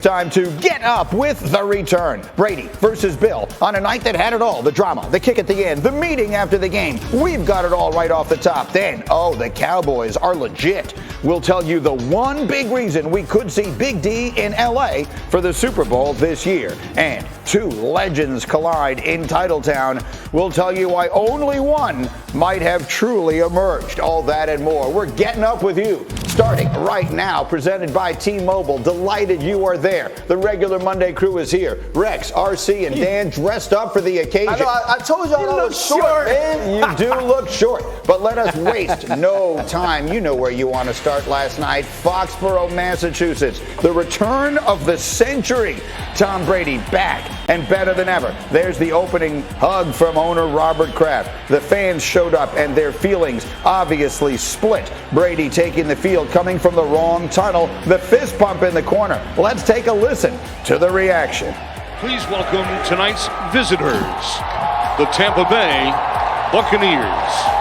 Time to get up with the return. Brady versus Bill on a night that had it all. The drama, the kick at the end, the meeting after the game. We've got it all right off the top. Then, the Cowboys are legit. We'll tell you the one big reason we could see Big D in LA for the Super Bowl this year. And two legends collide in Titletown. We'll tell you why only one might have truly emerged. All that and more. We're getting up with you. Starting right now, presented by T-Mobile. Delighted you are there. The regular Monday crew is here. Rex, RC, and Dan dressed up for the occasion. I told y'all I look short, man. You do look short, but let us waste no time. You know where you want to start last night. Foxborough, Massachusetts. The return of the century. Tom Brady back and better than ever. There's the opening hug from owner Robert Kraft. The fans showed up and their feelings obviously split. Brady taking the field, coming from the wrong tunnel. The fist pump in the corner. Let's take a listen to the reaction. Please welcome tonight's visitors, the Tampa Bay Buccaneers.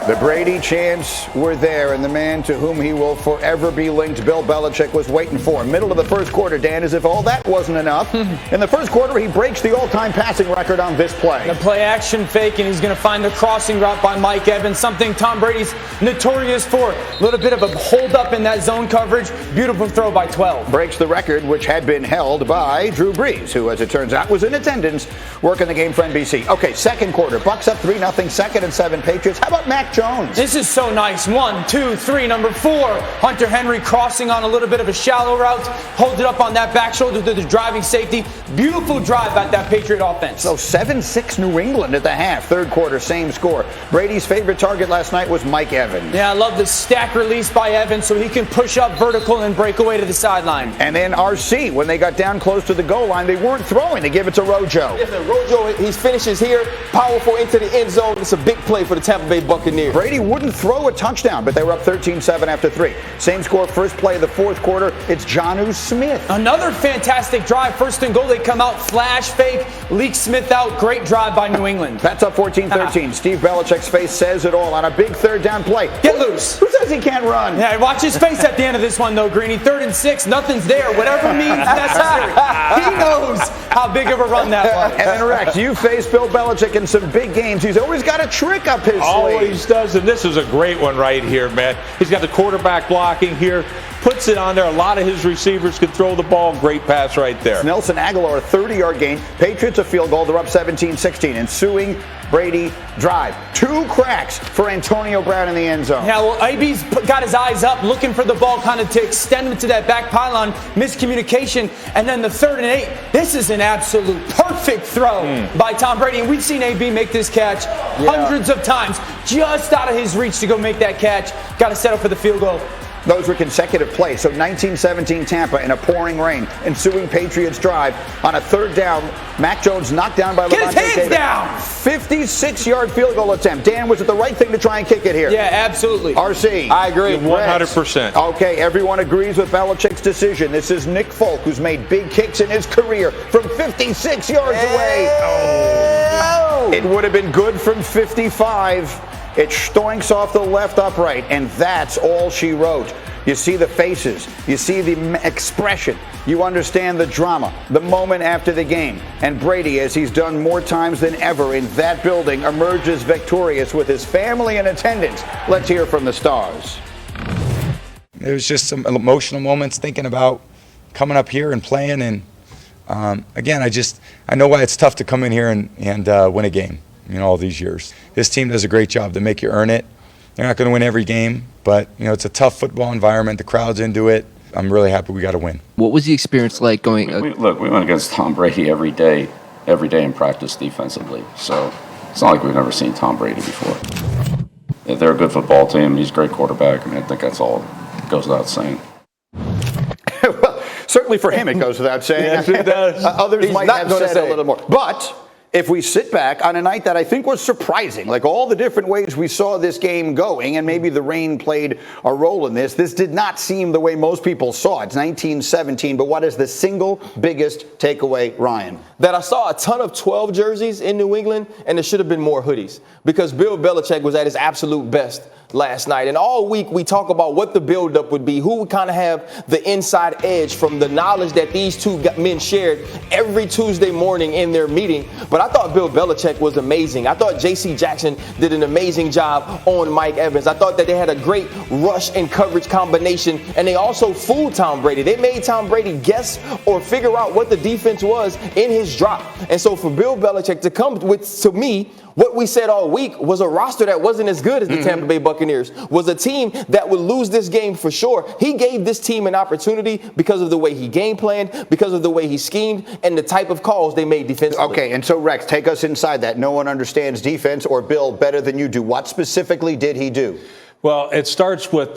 The Brady chants were there, and the man to whom he will forever be linked, Bill Belichick, was waiting for him. Middle of the first quarter, Dan, as if all that wasn't enough. In the first quarter, he breaks the all-time passing record on this play. The play action fake, and he's going to find the crossing route by Mike Evans, something Tom Brady's notorious for. A little bit of a hold-up in that zone coverage. Beautiful throw by 12. Breaks the record, which had been held by Drew Brees, who, as it turns out, was in attendance working the game for NBC. Okay, second quarter. Bucks up 3-0, second and 7 Patriots. How about Mac Jones? This is so nice. 1, 2, 3. Number 4, Hunter Henry crossing on a little bit of a shallow route. Hold it up on that back shoulder to the driving safety. Beautiful drive at that Patriot offense. So 7-6 New England at the half. Third quarter, same score. Brady's favorite target last night was Mike Evans. Yeah, I love the stack release by Evans so he can push up vertical and break away to the sideline. And then RC, when they got down close to the goal line, they weren't throwing. They give it to Rojo. Listen, Rojo, he finishes here, powerful into the end zone. It's a big play for the Tampa Bay Buccaneers. Brady wouldn't throw a touchdown, but they were up 13-7 after 3. Same score, first play of the fourth quarter. It's Jonnu Smith. Another fantastic drive. First and goal, they come out, flash fake, leak Smith out. Great drive by New England. That's up 14-13. Steve Belichick's face says it all on a big third down play. Get loose. Who says he can't run? Yeah, watch his face at the end of this one, though, Greeny. 3rd and 6, nothing's there. Whatever means necessary. He knows how big of a run that was. And then, Rex, you faced Bill Belichick in some big games. He's always got a trick up his sleeve. Always does, and this is a great one right here, man. He's got the quarterback blocking here, puts it on there. A lot of his receivers can throw the ball. Great pass right there. Nelson Aguilar, a 30-yard gain. Patriots a field goal. They're up 17-16. Ensuing Brady drive. 2 cracks for Antonio Brown in the end zone. Yeah, well, AB's got his eyes up, looking for the ball kind of to extend him to that back pylon. Miscommunication. And then the 3rd and 8. This is an absolute perfect throw by Tom Brady. And we've seen AB make this catch hundreds of times. Just out of his reach to go make that catch. Got to settle for the field goal. Those were consecutive plays. So 19-17 Tampa in a pouring rain. Ensuing Patriots drive on a 3rd down. Mac Jones knocked down by Get his hands Davis. down! 56-yard field goal attempt. Dan, was it the right thing to try and kick it here? Yeah, absolutely. RC. I agree. 100%. Okay, everyone agrees with Belichick's decision. This is Nick Folk, who's made big kicks in his career from 56 yards away. Oh. It would have been good from 55. It stoinks off the left upright, and that's all she wrote. You see the faces. You see the expression. You understand the drama, the moment after the game. And Brady, as he's done more times than ever in that building, emerges victorious with his family in attendance. Let's hear from the Stars. It was just some emotional moments thinking about coming up here and playing. And again, I know why it's tough to come in here and win a game. All these years. This team does a great job. They make you earn it. They're not going to win every game, but it's a tough football environment. The crowd's into it. I'm really happy we got to win. What was the experience like going? We went against Tom Brady every day in practice defensively. So it's not like we've never seen Tom Brady before. They're a good football team. He's a great quarterback. I think that's all goes without saying. Well, certainly for him it goes without saying. Yes, it does. Others might have said a little more. But if we sit back on a night that I think was surprising, like all the different ways we saw this game going, and maybe the rain played a role in this did not seem the way most people saw it. It's 1917, but what is the single biggest takeaway, Ryan? That I saw a ton of 12 jerseys in New England, and there should have been more hoodies because Bill Belichick was at his absolute best last night. And all week we talk about what the buildup would be, who would kind of have the inside edge from the knowledge that these two men shared every Tuesday morning in their meeting. But I thought Bill Belichick was amazing. I thought J.C. Jackson did an amazing job on Mike Evans. I thought that they had a great rush and coverage combination, and they also fooled Tom Brady. They made Tom Brady guess or figure out what the defense was in his drop. And so for Bill Belichick to come with, to me, what we said all week was a roster that wasn't as good as the Tampa Bay Buccaneers, was a team that would lose this game for sure. He gave this team an opportunity because of the way he game planned, because of the way he schemed, and the type of calls they made defensively. Okay, and so Rex, take us inside that. No one understands defense or Bill better than you do. What specifically did he do? Well, it starts with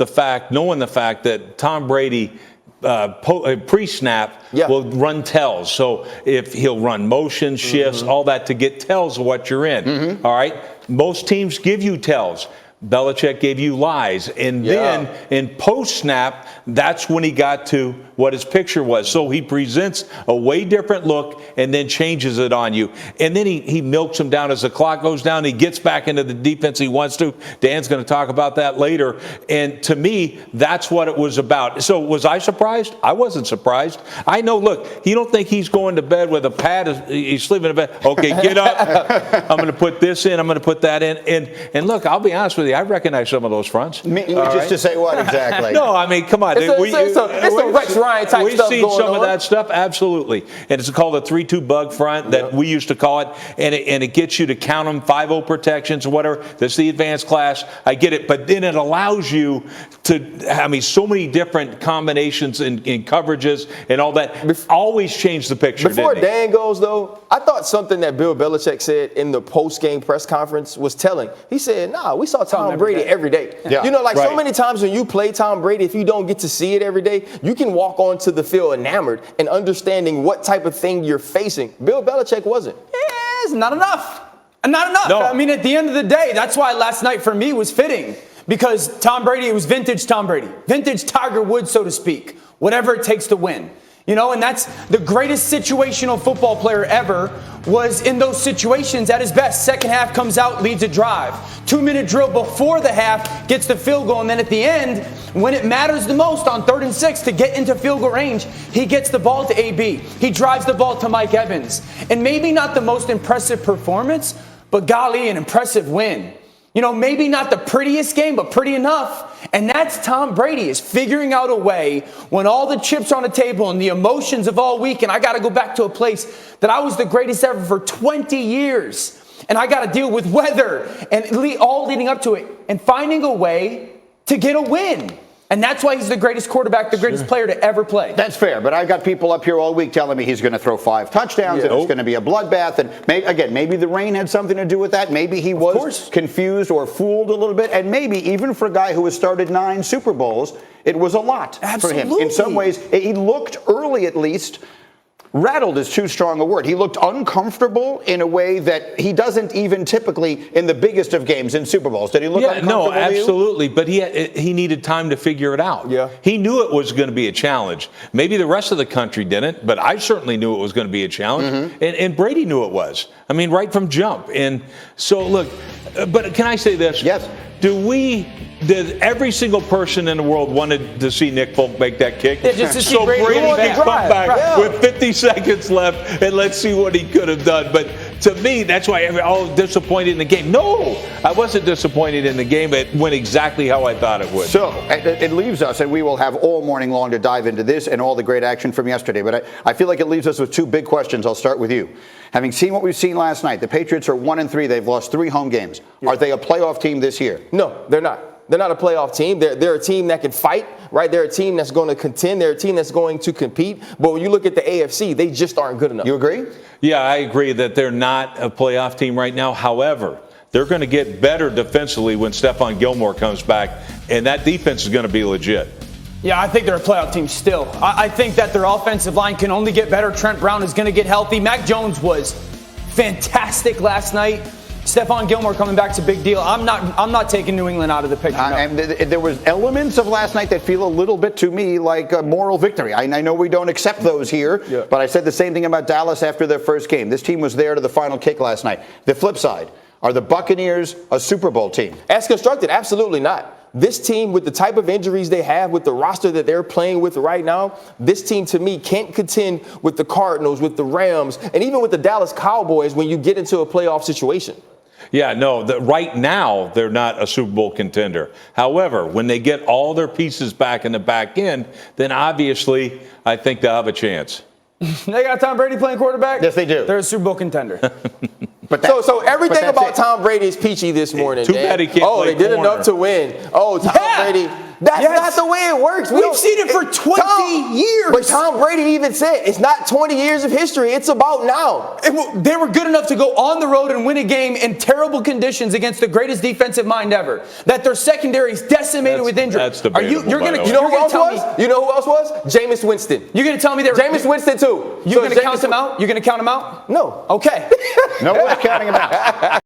knowing the fact that Tom Brady pre-snap will run tells. So if he'll run motion shifts, all that to get tells of what you're in. All right. Most teams give you tells. Belichick gave you lies. And then in post-snap, that's when he got to what his picture was. So he presents a way different look and then changes it on you. And then he milks him down as the clock goes down. He gets back into the defense he wants to. Dan's going to talk about that later. And to me, that's what it was about. So was I surprised? I wasn't surprised. I know, look, you don't think he's going to bed with a pad. He's sleeping in bed. Okay, get up. I'm going to put this in. I'm going to put that in. And look, I'll be honest with you. I recognize some of those fronts. To say what exactly? No, I mean, come on. It's a Rex Ryan type we've stuff seen going some on. of that stuff, absolutely. And it's called a 3-2 bug front that we used to call it. And it gets you to count them, 5-0 protections or whatever. That's the advanced class. I get it. But then it allows you to, so many different combinations in coverages and all that. Always change the picture. Before Dan goes, though, I thought something that Bill Belichick said in the post-game press conference was telling. He said, we saw Tom Brady every day. Yeah. So many times when you play Tom Brady, if you don't get to see it every day, you can walk onto the field enamored and understanding what type of thing you're facing. Bill Belichick wasn't. It's not enough. Not enough. No. I mean, at the end of the day, that's why last night for me was fitting. Because Tom Brady, it was vintage Tom Brady. Vintage Tiger Woods, so to speak. Whatever it takes to win. And that's the greatest situational football player ever was in those situations at his best. Second half comes out, leads a drive. 2-minute drill before the half, gets the field goal. And then at the end, when it matters the most on 3rd and 6 to get into field goal range, he gets the ball to AB. He drives the ball to Mike Evans. And maybe not the most impressive performance, but golly, an impressive win. Maybe not the prettiest game, but pretty enough. And that's Tom Brady is figuring out a way when all the chips are on the table and the emotions of all week. And I got to go back to a place that I was the greatest ever for 20 years. And I got to deal with weather and all leading up to it and finding a way to get a win. And that's why he's the greatest quarterback, the greatest player to ever play. That's fair, but I've got people up here all week telling me he's going to throw 5 touchdowns and it's going to be a bloodbath. And maybe the rain had something to do with that. Maybe he was confused or fooled a little bit. And maybe even for a guy who has started 9 Super Bowls, it was a lot for him. In some ways, he looked early at least. Rattled is too strong a word. He looked uncomfortable in a way that he doesn't even typically in the biggest of games in Super Bowls. Did he look uncomfortable? No, absolutely. But he needed time to figure it out. Yeah. He knew it was going to be a challenge. Maybe the rest of the country didn't, but I certainly knew it was going to be a challenge. And Brady knew it was. Right from jump. And so, look, but can I say this? Yes. Did every single person in the world wanted to see Nick Folk make that kick? Yeah, just to see so Brady can come back Right. with 50 seconds left and let's see what he could have done. But to me, that's why I'm disappointed in the game. No, I wasn't disappointed in the game. It went exactly how I thought it would. So it leaves us, and we will have all morning long to dive into this and all the great action from yesterday. But I feel like it leaves us with 2 big questions. I'll start with you. Having seen what we've seen last night, the Patriots are 1-3. They've lost 3 home games. Are they a playoff team this year? No, they're not. They're not a playoff team. They're a team that can fight, right? They're a team that's going to contend. They're a team that's going to compete. But when you look at the AFC, they just aren't good enough. You agree? Yeah, I agree that they're not a playoff team right now. However, they're going to get better defensively when Stephon Gilmore comes back, and that defense is going to be legit. Yeah, I think they're a playoff team still. I think that their offensive line can only get better. Trent Brown is going to get healthy. Mac Jones was fantastic last night. Stephon Gilmore coming back's a big deal. I'm not taking New England out of the picture. No. And there was elements of last night that feel a little bit to me like a moral victory. I know we don't accept those here, but I said the same thing about Dallas after their first game. This team was there to the final kick last night. The flip side, are the Buccaneers a Super Bowl team? As constructed, absolutely not. This team, with the type of injuries they have, with the roster that they're playing with right now, this team, to me, can't contend with the Cardinals, with the Rams, and even with the Dallas Cowboys when you get into a playoff situation. Yeah, no, right now they're not a Super Bowl contender. However, when they get all their pieces back in the back end, then obviously I think they'll have a chance. They got Tom Brady playing quarterback? Yes, they do. They're a Super Bowl contender. So everything about Tom Brady is peachy this morning. Too bad he can't play they did corner. enough to win. Oh, Tom Brady. That's not the way it works. We've seen it for 20 years. But Tom Brady even said it's not 20 years of history. It's about now. They were good enough to go on the road and win a game in terrible conditions against the greatest defensive mind ever. That their secondary is decimated with injury. That's debatable. You know who else was? You know who else was? Jameis Winston. You're going to tell me that Jameis Winston too. You're going to count him out? You're going to count him out? No. Okay. No one's counting him out.